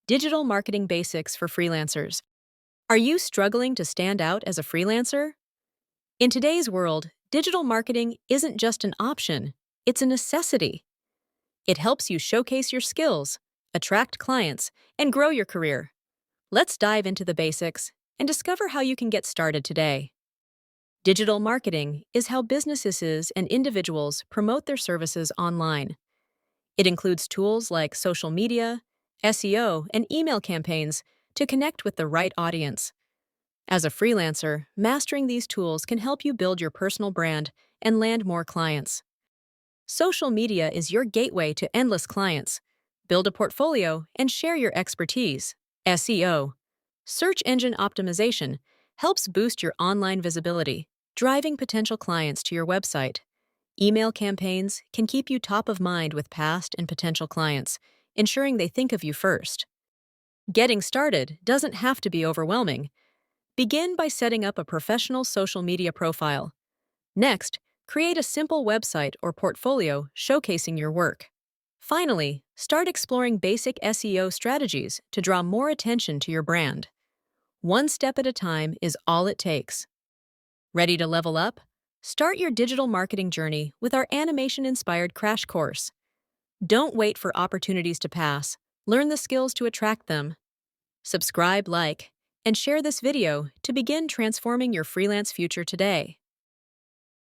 Digital Marketing Basics for Freelancers. Are you struggling to stand out as a freelancer? In today's world, digital marketing isn't just an option, it's a necessity. It helps you showcase your skills, attract clients, and grow your career. Let's dive into the basics and discover how you can get started today. Digital marketing is how businesses and individuals promote their services online. It includes tools like social media, SEO, and email campaigns to connect with the right audience. As a freelancer, mastering these tools can help you build your personal brand and land more clients. Social media is your gateway to endless clients. Build a portfolio and share your expertise. SEO, search engine optimization, helps boost your online visibility, driving potential clients to your website. Email campaigns can keep you top of mind with past and potential clients, ensuring they think of you first. Getting started doesn't have to be overwhelming. Begin by setting up a professional social media profile. Next, create a simple website or portfolio showcasing your work. Finally, start exploring basic SEO strategies to draw more attention to your brand. One step at a time is all it takes. Ready to level up? Start your digital marketing journey with our animation-inspired crash course. Don't wait for opportunities to pass. Learn the skills to attract them. Subscribe, like, and share this video to begin transforming your freelance future today.